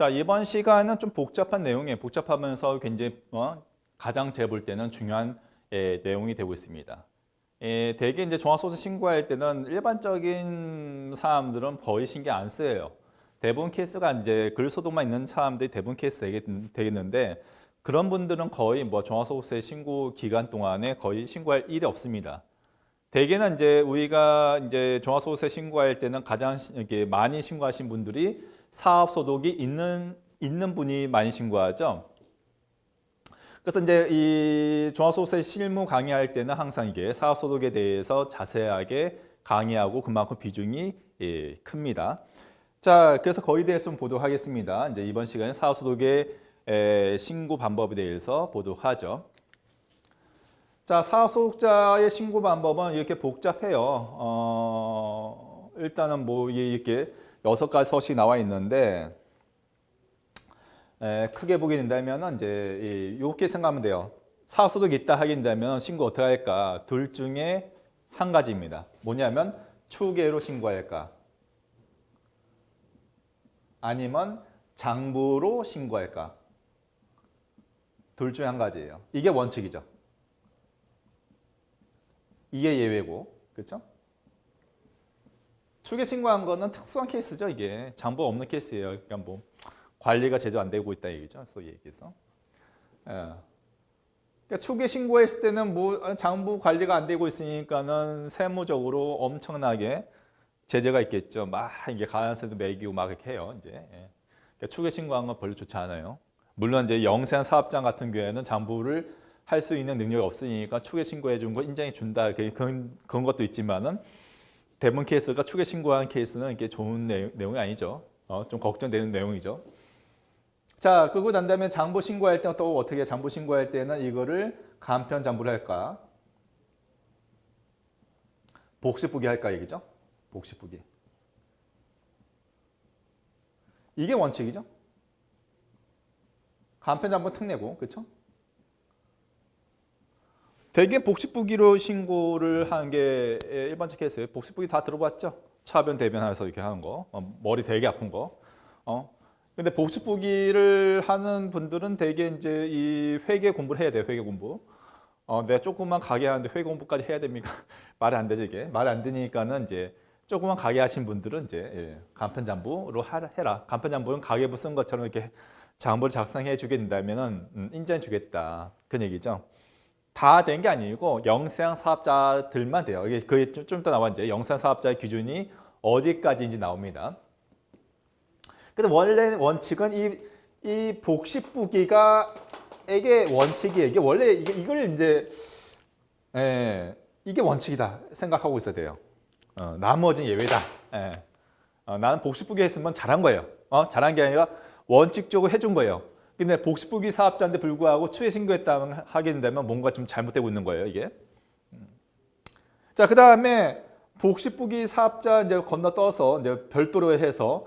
자, 이번 시간은 좀 복잡한 내용이에요. 복잡하면서 굉장히 가장 제가 볼 때는 중요한 내용이 되고 있습니다. 대개 이제 종합소득 신고할 때는 일반적인 사람들은 거의 신경 안 써요. 대부분 케이스가 이제 근로소득만 있는 사람들이 대부분 케이스 되겠는데 그런 분들은 거의 뭐 종합소득세 신고 기간 동안에 거의 신고할 일이 없습니다. 대개는 이제 우리가 이제 종합소득세 신고할 때는 가장 이렇게 많이 신고하신 분들이 사업소득이 있는 분이 많이 신고하죠. 그래서 이제 이 종합소득세 실무 강의할 때는 항상 이게 사업소득에 대해서 자세하게 강의하고 그만큼 비중이 큽니다. 자, 그래서 거기에 대해서 좀 보도록 하겠습니다. 이제 이번 시간에 사업소득의 신고 방법에 대해서 보도록 하죠. 자, 사업소득자의 신고 방법은 이렇게 복잡해요. 일단은 뭐 이렇게 6가지 서식이 나와 있는데 크게 보게 된다면 이제 이렇게 생각하면 돼요. 사업소득이 있다 하게 된다면 신고 어떻게 할까? 둘 중에 한 가지입니다. 뭐냐면 추계로 신고할까? 아니면 장부로 신고할까? 둘 중에 한 가지예요. 이게 원칙이죠. 이게 예외고, 그렇죠? 추계 신고한 거는 특수한 케이스죠. 이게 장부 없는 케이스예요. 그러니까 뭐 관리가 제대로 안 되고 있다 얘기죠. 소위 얘기해서. 그러니까 추계 신고했을 때는 뭐 장부 관리가 안 되고 있으니까는 세무적으로 엄청나게 제재가 있겠죠. 막 이게 가산세도 매기고 막 이렇게 해요. 이제 그러니까 추계 신고한 건 별로 좋지 않아요. 물론 이제 영세한 사업장 같은 경우에는 장부를 할 수 있는 능력이 없으니까 추계 신고해 준 거 인정해 준다 그런 것도 있지만은 대부분 케이스가 추계 신고한 케이스는 이게 좋은 내용이 아니죠. 좀 걱정되는 내용이죠. 자, 그러고 난 다음에 장부 신고할 때는 또 어떻게 장부 신고할 때는 이거를 간편 장부를 할까? 복식부기 할까 얘기죠. 복식부기. 이게 원칙이죠. 간편 장부 특내고, 그렇죠? 대개 복식부기로 신고를 하는 게 일반적 케이스예요. 복식부기 다 들어봤죠? 차변 대변해서 이렇게 하는 거, 머리 되게 아픈 거. 근데 복식부기를 하는 분들은 대개 이제 이 회계 공부를 해야 돼요. 회계 공부. 내가 조금만 가게 하는데 회계 공부까지 해야 됩니까? 말이 안 되죠 이게. 말이 안 되니까는 이제 조금만 가게 하신 분들은 이제 간편 장부로 해라. 간편 장부는 가계부 쓴 것처럼 이렇게 장부를 작성해 주게 된다면은 인정해 주겠다. 그런 얘기죠. 다 된 게 아니고 영세한 사업자들만 돼요. 이게 그게 좀 이따 나와 이제 영세한 사업자의 기준이 어디까지인지 나옵니다. 그래서 원래 원칙은 이 복식부기가 이게 원칙이에요. 이게 원래 이걸 이제 이게 원칙이다 생각하고 있어야 돼요. 나머지는 예외다. 나는 복식부기 했으면 잘한 거예요. 잘한 게 아니라 원칙적으로 해준 거예요. 근데 복식부기 사업자인데 불구하고 추계 신고했다면 하게 된다면 뭔가 좀 잘못되고 있는 거예요, 이게. 자, 그 다음에 복식부기 사업자 이제 건너떠서 이제 별도로 해서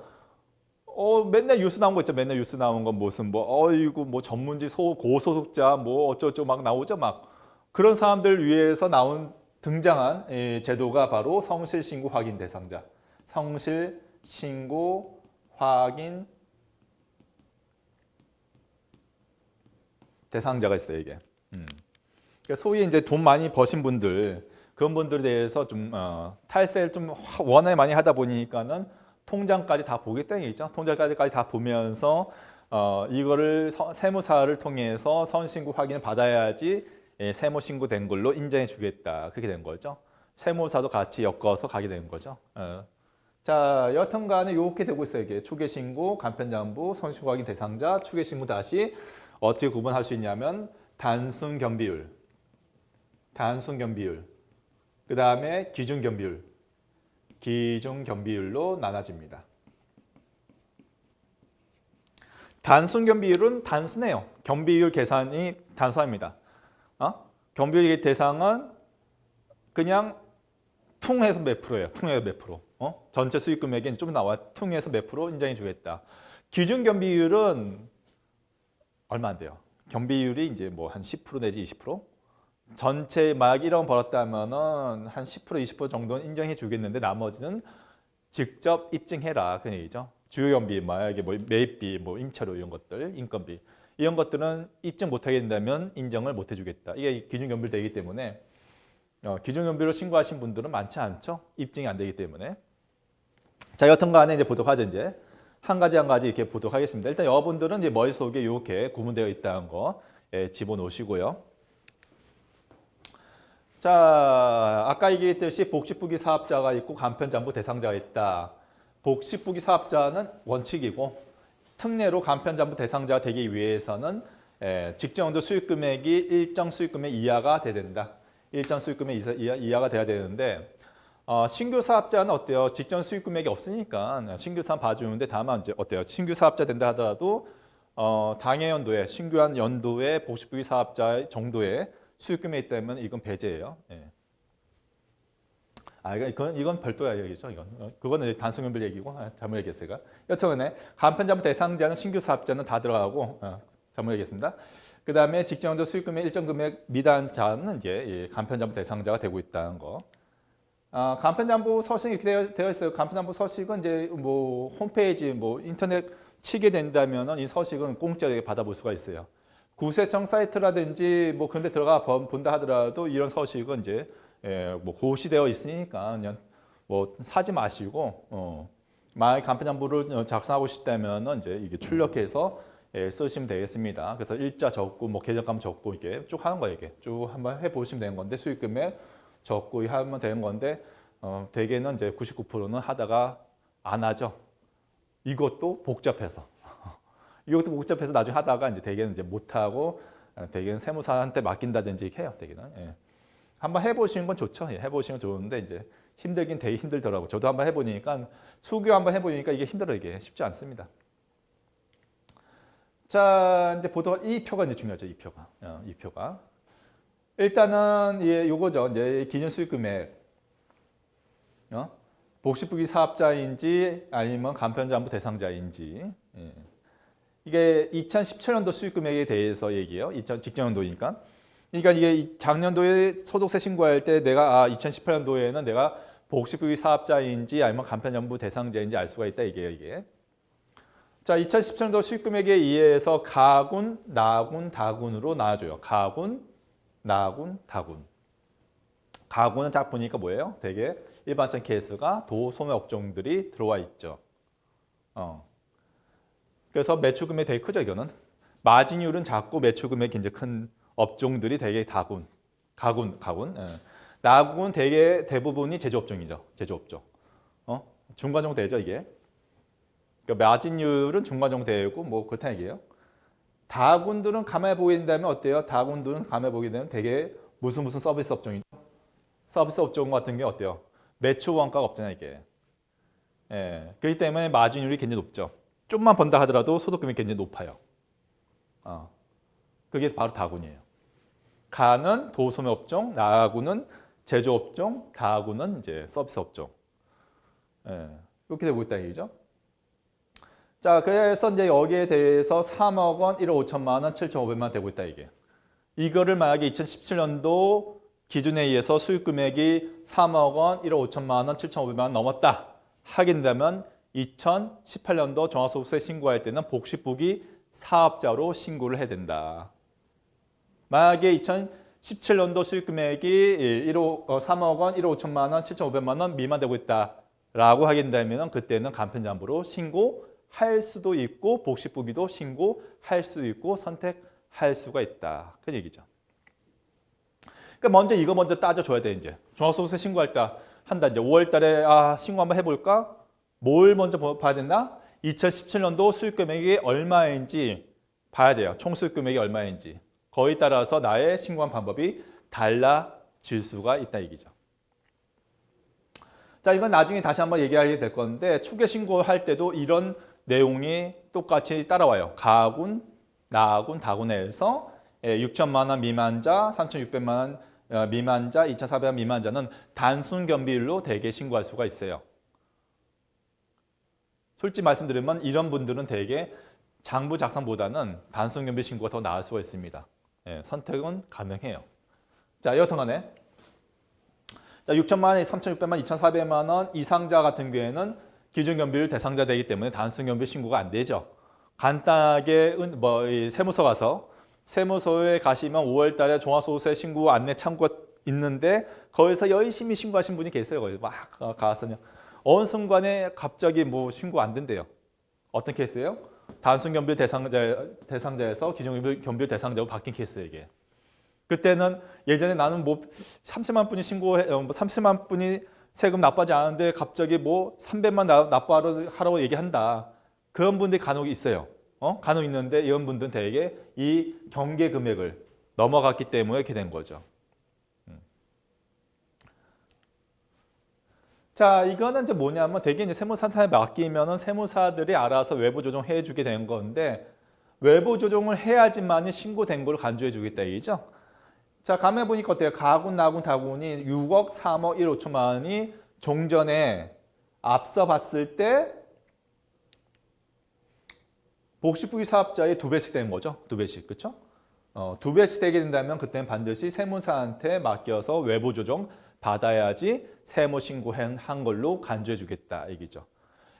맨날 뉴스 나온 거 있죠. 맨날 뉴스 나온 건 무슨 어이구 뭐 전문직 고소득자 뭐 어쩌고 막 나오죠, 막. 그런 사람들 위해서 등장한 제도가 바로 성실신고 확인 대상자. 성실신고 확인 대상자가 있어요, 이게. 그러니까 소위 이제 돈 많이 버신 분들, 그런 분들에 대해서 좀 탈세를 좀 워낙에 많이 하다 보니까는 통장까지 다 보겠다는 얘기죠. 통장까지 다 보면서 이거를 세무사를 통해서 선신고 확인을 받아야지 세무신고 된 걸로 인정해 주겠다. 그렇게 된 거죠. 세무사도 같이 엮어서 가게 되는 거죠. 자, 여튼간에 이렇게 되고 있어요. 이게 추계신고, 간편장부, 선신고 확인 대상자, 추계신고 다시 어떻게 구분할 수 있냐면 단순 겸비율, 그 다음에 기준 겸비율로 나눠집니다. 단순 겸비율은 단순해요. 겸비율 계산이 단순합니다. 겸비율 대상은 그냥 퉁해서 몇 프로예요. 퉁해서 몇 프로. 전체 수익 금액이 좀 나와. 퉁해서 몇 프로 인정해 주겠다. 기준 겸비율은 얼마 안 돼요. 겸비율이 이제 뭐 한 10% 내지 20%? 전체 막 1억 벌었다면은 한 10% 20% 정도는 인정해 주겠는데 나머지는 직접 입증해라. 그 얘기죠. 주요 경비, 만약에 뭐 매입비, 뭐 임차료 이런 것들, 인건비 이런 것들은 입증 못하게 된다면 인정을 못 해주겠다. 이게 기준 경비되기 때문에 기준 경비로 신고하신 분들은 많지 않죠. 입증이 안 되기 때문에. 자, 여튼간에 이제 보도록 하죠. 이제 한 가지 이렇게 보도록 하겠습니다. 일단 여러분들은 이제 머릿속에 이렇게 구분되어 있다는 거 집어넣으시고요. 자, 아까 얘기했듯이 복식부기 사업자가 있고 간편장부 대상자가 있다. 복식부기 사업자는 원칙이고 특례로 간편장부 대상자가 되기 위해서는 직정연도 수익금액이 일정 수익금액 이하가 돼야 된다. 일정 수익금액 이하가 돼야 되는데 신규 사업자는 어때요? 직전 수익 금액이 없으니까 신규 사업 봐주는데 다만 이제 어때요? 신규 사업자 된다 하더라도 당해 연도에 신규한 연도에 복식부기 사업자 정도의 수익 금액이 있다면 이건 배제예요. 예. 이건 별도야 얘기죠. 그거는 이제 단순연별 얘기고 잘못 얘기했어요. 여튼간에 간편장부 대상자는 신규 사업자는 다 들어가고 잘못 얘기했습니다. 그 다음에 직전연도 수익 금액 일정 금액 미단자는 이제 간편장부 대상자가 되고 있다는 거. 간편장부 서식이 이렇게 되어 있어요. 간편장부 서식은 이제 뭐 홈페이지, 뭐 인터넷 치게 된다면은 이 서식은 공짜로 받아볼 수가 있어요. 구세청 사이트라든지 뭐 그런 데 들어가 본다 하더라도 이런 서식은 이제 뭐 고시되어 있으니까 그냥 뭐 사지 마시고 만약 간편장부를 작성하고 싶다면은 이제 이게 출력해서 쓰시면 되겠습니다. 그래서 일자 적고 뭐 계정감 적고 이게 쭉 하는 거예요. 이게 쭉 한번 해보시면 되는 건데 수익금액 적고 하면 되는 건데 대개는 이제 99%는 하다가 안 하죠. 이것도 복잡해서 나중에 하다가 이제 대개는 이제 못 하고 대개는 세무사한테 맡긴다든지 이렇게 해요. 대개는 한번 해보시는 건 좋죠. 해보시는 건 좋은데 이제 힘들긴 되게 힘들더라고. 저도 한번 해보니까 수교 한번 해보니까 이게 힘들어요. 이게 쉽지 않습니다. 자, 이제 보통 이 표가 이제 중요하죠. 이 표가. 일단은 요거죠. 이제 기준 수익 금액. 복식부기 사업자인지 아니면 간편장부 대상자인지. 이게 2017년도 수익 금액에 대해서 얘기해요. 직전연도니까. 그러니까 이게 작년도에 소득세 신고할 때 내가 2018년도에는 내가 복식부기 사업자인지 아니면 간편장부 대상자인지 알 수가 있다 이게. 자, 2017년도 수익 금액에 의해서 가군, 나군, 다군으로 나눠줘요. 가군, 나군, 다군. 가군은 딱 보니까 뭐예요? 되게 일반적 케이스가 도, 소매 업종들이 들어와 있죠. 그래서 매출금액이 되게 크죠, 이거는. 마진율은 작고 매출금액이 굉장히 큰 업종들이 되게 가군. 나군은 되게 대부분이 제조업종이죠. 제조업종. 중간 정도 되죠, 이게. 그러니까 마진율은 중간 정도 되고 뭐 그렇다는 얘기예요. 다군들은 가만히 보게 된다면 어때요? 다군들은 가만히 보게 되면 되게 무슨 서비스 업종이죠. 서비스 업종 같은 게 어때요? 매출 원가가 없잖아요, 이게. 그렇기 때문에 마진율이 굉장히 높죠. 좀만 번다 하더라도 소득금이 굉장히 높아요. 그게 바로 다군이에요. 가는 도소매 업종, 나군은 제조업종, 다군은 이제 서비스 업종. 이렇게 되고 있다는 얘기죠. 자, 그래서 이제 여기에 대해서 3억 원, 1억 5천만 원, 7,500만 원 되고 있다 이게. 이거를 만약에 2017년도 기준에 의해서 수익 금액이 3억 원, 1억 5천만 원, 7,500만 원 넘었다 하게 된다면 2018년도 종합소득세 신고할 때는 복식부기 사업자로 신고를 해야 된다. 만약에 2017년도 수익 금액이 3억 원, 1억 5천만 원, 7,500만 원 미만 되고 있다라고 하게 된다면 그때는 간편장부로 신고할 수도 있고 복식부기도 신고할 수도 있고 선택할 수가 있다. 그 얘기죠. 그러니까 이거 먼저 따져줘야 돼 이제. 종합소득세 신고할 때 한다 이제 5월달에 신고 한번 해볼까? 뭘 먼저 봐야 된다? 2017년도 수익 금액이 얼마인지 봐야 돼요. 총 수익 금액이 얼마인지. 거기에 따라서 나의 신고한 방법이 달라질 수가 있다 얘기죠. 자, 이건 나중에 다시 한번 얘기하게 될 건데 추계 신고할 때도 이런 내용이 똑같이 따라와요. 가군, 나군, 다군에서 6천만 원 미만자, 3,600만 원 미만자, 2,400원 미만자는 단순 겸비율로 대개 신고할 수가 있어요. 솔직히 말씀드리면 이런 분들은 대개 장부 작성보다는 단순 겸비 신고가 더 나을 수가 있습니다. 선택은 가능해요. 자, 여튼간에 6천만 원, 3,600만 원, 2,400만 원 이상자 같은 경우에는 기준경비율 대상자 되기 때문에 단순경비 신고가 안 되죠. 간단하게 이 세무서 가서 세무서에 가시면 5월 달에 종합소득세 신고 안내 창구가 있는데 거기서 열심히 신고하신 분이 계세요. 거기서 막 가서요. 어느 순간에 갑자기 뭐 신고 안 된대요. 어떤 케이스예요? 단순경비 대상자에서 기준경비 대상자로 바뀐 케이스예요, 이게. 그때는 예전에 나는 뭐 30만 분이 30만 분이 세금 납부하지 않았는데 갑자기 뭐 300만 납부하라고 얘기한다. 그런 분들이 간혹 있어요. 간혹 있는데 이런 분들은 대개 이 경계 금액을 넘어갔기 때문에 이렇게 된 거죠. 자, 이거는 이제 뭐냐면 대개 이제 세무사한테 맡기면은 세무사들이 알아서 외부 조정해 주게 된 건데 외부 조정을 해야지만이 신고된 걸 간주해 주겠다 얘기죠. 자, 가만 보니까 어때요? 가군, 나군, 다군이 6억, 3억, 1억 5천만 원이 종전에 앞서 봤을 때 복식부기 사업자의 2배씩 되는 거죠. 2배씩, 그렇죠? 2배씩 되게 된다면 그때는 반드시 세무사한테 맡겨서 외부 조정 받아야지 세무 신고한 걸로 간주해 주겠다 얘기죠.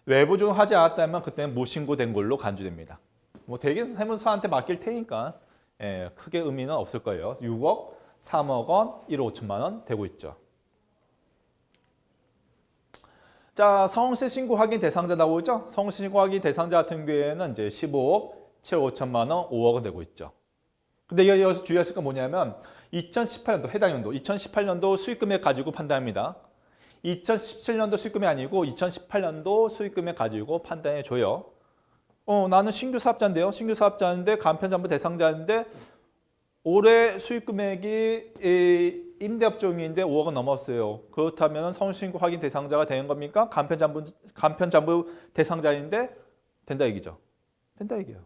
외부 조정 하지 않았다면 그때는 무신고된 걸로 간주됩니다. 뭐 대개 세무사한테 맡길 테니까 크게 의미는 없을 거예요. 6억, 3억 원, 1억 5천만 원 되고 있죠. 자, 성실 신고 확인 대상자 나오죠? 성실 신고 확인 대상자 같은 경우에는 이제 15억, 7억 5천만 원, 5억은 되고 있죠. 근데 여기서 주의하실 건 뭐냐면 2018년도 해당 연도, 2018년도 수익금액 가지고 판단합니다. 2017년도 수익금액 아니고 2018년도 수익금액 가지고 판단해 줘요. 나는 신규 사업자인데요. 신규 사업자인데 간편장부 대상자인데 올해 수익금액이 임대업종인데 5억은 넘었어요. 그렇다면 성실신고 확인 대상자가 되는 겁니까? 간편장부 대상자인데 된다 얘기죠. 된다 얘기예요.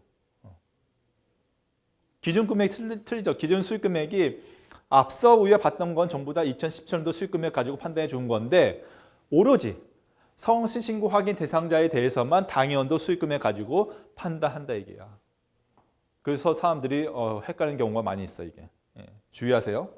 기준금액이 틀리죠. 기준 수익금액이 앞서 우리가 봤던 건 전부 다 2017년도 수익금액 가지고 판단해 준 건데 오로지 성실신고 확인 대상자에 대해서만 당연도 수익금액 가지고 판단한다 얘기야. 그래서 사람들이 헷갈리는 경우가 많이 있어 이게. 주의하세요.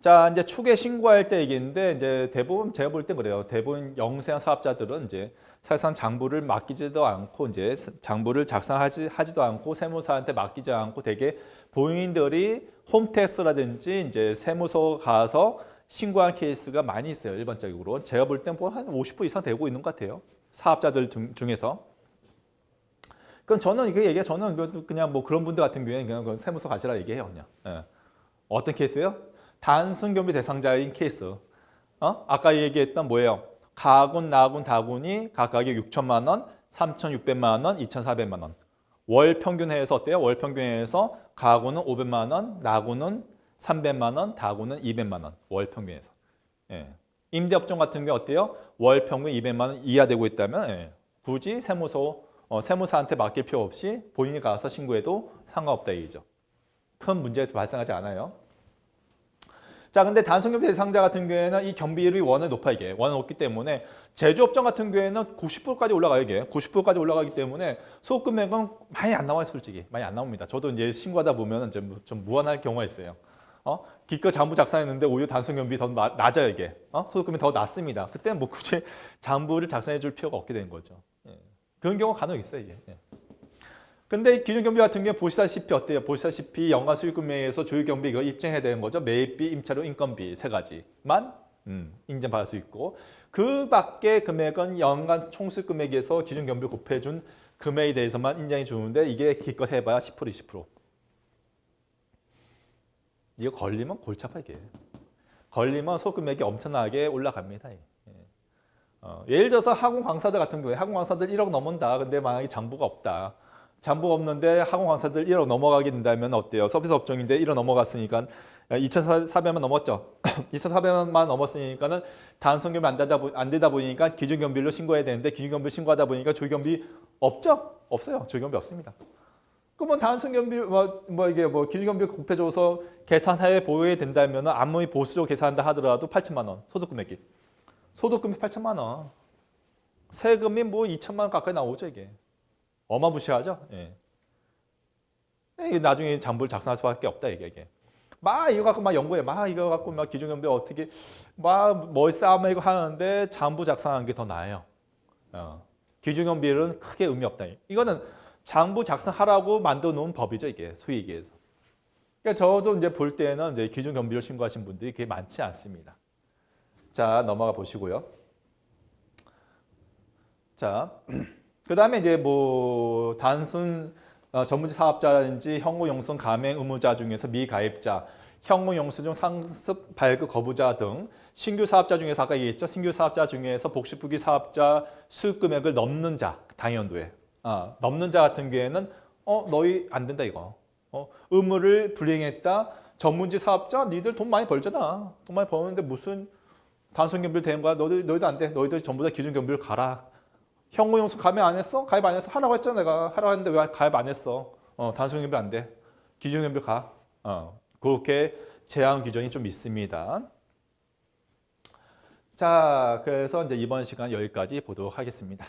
자, 이제 추계 신고할 때 얘기인데 이제 대부분 제가 볼 때 그래요. 대부분 영세한 사업자들은 이제 사실상 장부를 맡기지도 않고 이제 장부를 작성하지도 않고 세무사한테 맡기지 않고 되게 본인들이 홈택스라든지 이제 세무서 가서 신고한 케이스가 많이 있어요. 일반적으로 제가 볼 때 뭐 한 50% 이상 되고 있는 것 같아요. 사업자들 중에서. 그럼 저는 이거 얘기해. 저는 그냥 뭐 그런 분들 같은 경우에는 그냥 세무서 가시라 얘기해요. 그냥. 어떤 케이스예요? 단순 경비 대상자인 케이스. 아까 얘기했던 뭐예요? 가군, 나군, 다군이 각각이 6천만 원, 3,600만 원, 2,400만 원. 월 평균해서 어때요? 월 평균해서 가군은 500만 원, 나군은 300만 원, 다군은 200만 원. 월 평균해서. 임대업종 같은 게 어때요? 월 평균 200만 원 이하 되고 있다면 굳이 세무사한테 맡길 필요 없이 본인이 가서 신고해도 상관없다 얘기죠. 큰 문제 발생하지 않아요. 자, 근데 단순경비 대상자 같은 경우에는 이 경비율이 워낙 높아 이게. 워낙 높기 때문에 제조업종 같은 경우에는 90%까지 올라가요 이게. 90%까지 올라가기 때문에 소금액은 많이 안 나와요 솔직히. 많이 안 나옵니다. 저도 이제 신고하다 보면 좀 무한할 경우가 있어요. 기껏 장부 작성했는데 오히려 단순경비 더 낮아요 이게. 소득금이 더 낮습니다. 그때는 뭐 굳이 장부를 작성해 줄 필요가 없게 되는 거죠. 그런 경우가 간혹 있어요 이게. 근데 기준경비 같은 경우 보시다시피 어때요? 보시다시피 연간 수익금액에서 조율경비 이거 입증해야 되는 거죠. 매입비, 임차료, 인건비 세 가지만 인정받을 수 있고 그 밖의 금액은 연간 총수익금액에서 기준경비 곱해준 금액에 대해서만 인정해 주는데 이게 기껏 해봐야 10%, 20%. 이거 걸리면 골치 아파 이게. 걸리면 소금액이 엄청나게 올라갑니다. 예를 들어서 학원 강사들 같은 경우에 학원 강사들 1억 넘는다. 근데 만약에 장부가 없다. 장부가 없는데 학원 강사들 1억 넘어가게 된다면 어때요? 서비스 업종인데 1억 넘어갔으니까 2,400만 넘었죠. 2,400만 넘었으니까는 단순경비 안 되다 보니까 기준경비로 신고해야 되는데 기준경비 신고하다 보니까 조경비 없죠? 없어요. 조경비 없습니다. 그러면 단순경비 이게 기준경비 곱해줘서 계산해 보여야 된다면 아무리 보수적으로 계산한다 하더라도 8천만 원 소득금액이. 소득금이 8천만 원. 세금이 뭐 2천만 원 가까이 나오죠 이게. 어마무시하죠. 나중에 장부를 작성할 수밖에 없다 이게. 막 이거 갖고 막 연구해. 막 이거 갖고 막 기준경비 어떻게 막 뭘 쌓아매고 하는데 장부 작성하는 게 더 나아요. 기준경비율은 크게 의미 없다. 이거는 장부 작성하라고 만들어 놓은 법이죠, 이게 소위 얘기해서. 그러니까 저도 이제 볼 때는 이제 기준경비율 신고하신 분들이 그게 많지 않습니다. 자, 넘어가 보시고요. 자, 그 다음에 이제 뭐 단순 전문직 사업자라든지 형무용선 가맹 의무자 중에서 미가입자, 형무용선 중 상습 발급 거부자 등 신규 사업자 중에서 아까 얘기했죠. 신규 사업자 중에서 복식부기 사업자 수익 금액을 넘는 자, 당연도에 넘는 자 같은 경우에는 너희 안 된다 이거. 의무를 불이행했다. 전문직 사업자 니들 돈 많이 벌잖아. 돈 많이 버는데 무슨 단순 경비를 되는 거야. 너희도 안 돼. 너희들 전부 다 기준 경비를 가라. 형무용수 가입 안 했어? 가입 안 했어? 하라고 했잖아 내가. 하라고 했는데 왜 가입 안 했어? 단순 경비 안 돼. 기준 경비 가. 그렇게 제한 규정이 좀 있습니다. 자, 그래서 이제 이번 시간 여기까지 보도록 하겠습니다.